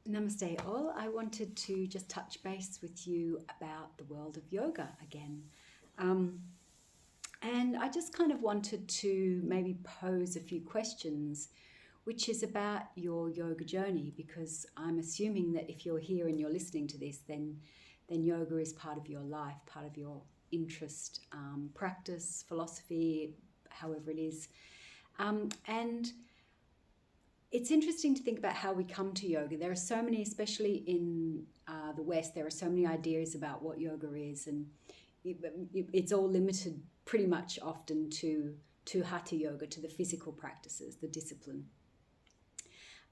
Namaste all. I wanted to just touch base with you about the world of yoga again. And I just kind of wanted to maybe pose a few questions, which is about your yoga journey, because I'm assuming that if you're here and you're listening to this, then yoga is part of your life, part of your interest, practice, philosophy, however it is. And it's interesting to think about how we come to yoga. There are so many, especially in the West, there are so many ideas about what yoga is, and it's all limited pretty much often to hatha yoga, to the physical practices, the discipline.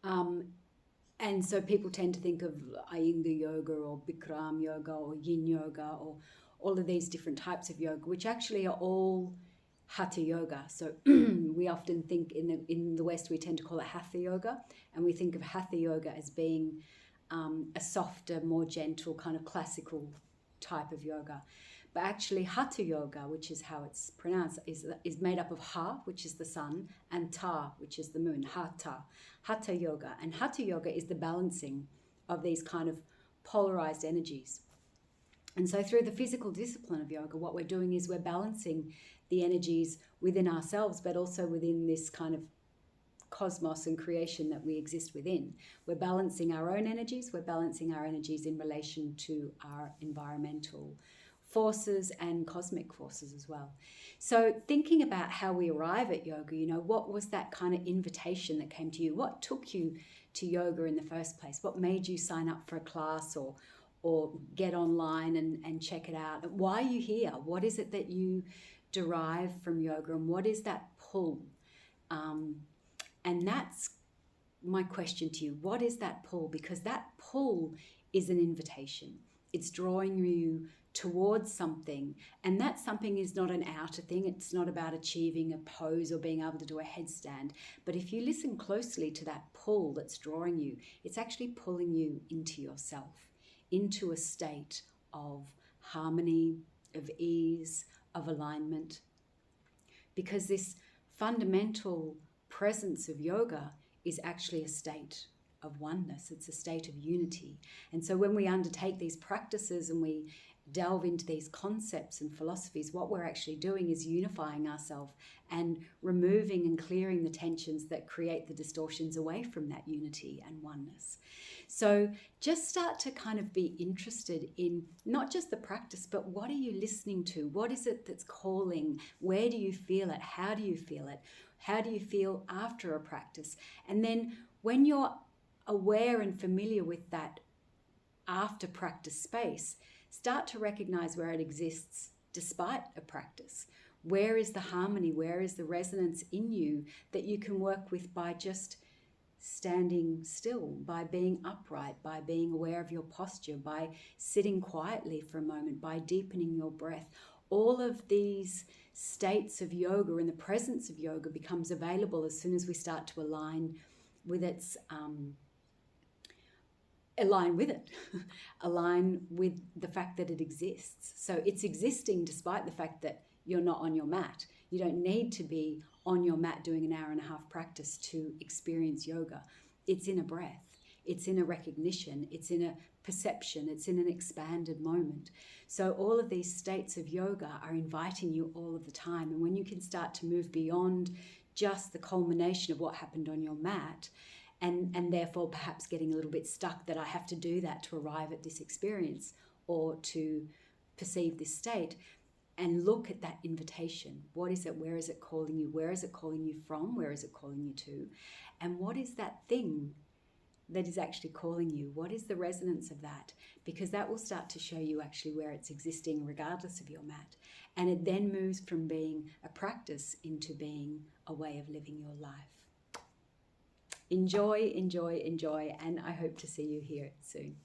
And so people tend to think of Iyengar yoga or Bikram yoga or Yin yoga or all of these different types of yoga, which actually are all hatha yoga. So we often think in the West we tend to call it hatha yoga, and we think of hatha yoga as being a softer, more gentle kind of classical type of yoga. But actually hatha yoga, which is how it's pronounced, is made up of ha, which is the sun, and ta, which is the moon. Hatha yoga. And hatha yoga is the balancing of these kind of polarized energies. And so through the physical discipline of yoga, what we're doing is we're balancing the energies within ourselves, but also within this kind of cosmos and creation that we exist within. We're balancing our own energies, we're balancing our energies in relation to our environmental forces and cosmic forces as well. So thinking about how we arrive at yoga, what was that kind of invitation that came to you? What took you to yoga in the first place? What made you sign up for a class or get online and check it out? Why are you here? What is it that you derive from yoga, and what is that pull? And that's my question to you. What is that pull? Because that pull is an invitation. It's drawing you towards something, and that something is not an outer thing. It's not about achieving a pose or being able to do a headstand. But if you listen closely to that pull that's drawing you, it's actually pulling you into yourself, into a state of harmony, of ease, of alignment. Because this fundamental presence of yoga is actually a state of oneness. It's a state of unity. And so when we undertake these practices and we delve into these concepts and philosophies, what we're actually doing is unifying ourselves and removing and clearing the tensions that create the distortions away from that unity and oneness. So just start to kind of be interested in not just the practice, but what are you listening to? What is it that's calling? Where do you feel it? How do you feel it? How do you feel after a practice? And then when you're aware and familiar with that after practice space, start to recognize where it exists despite a practice. Where is the harmony? Where is the resonance in you that you can work with by just standing still, by being upright, by being aware of your posture, by sitting quietly for a moment, by deepening your breath? All of these states of yoga and the presence of yoga becomes available as soon as we start to align with its align with the fact that it exists. So it's existing despite the fact that you're not on your mat. You don't need to be on your mat doing an hour and a half practice to experience yoga. It's in a breath, it's in a recognition, it's in a perception, it's in an expanded moment. So all of these states of yoga are inviting you all of the time. And when you can start to move beyond just the culmination of what happened on your mat, and therefore perhaps getting a little bit stuck that I have to do that to arrive at this experience or to perceive this state, and look at that invitation. What is it? Where is it calling you? Where is it calling you from? Where is it calling you to? And what is that thing that is actually calling you? What is the resonance of that? Because that will start to show you actually where it's existing regardless of your mat. And it then moves from being a practice into being a way of living your life. Enjoy, enjoy, enjoy, and I hope to see you here soon.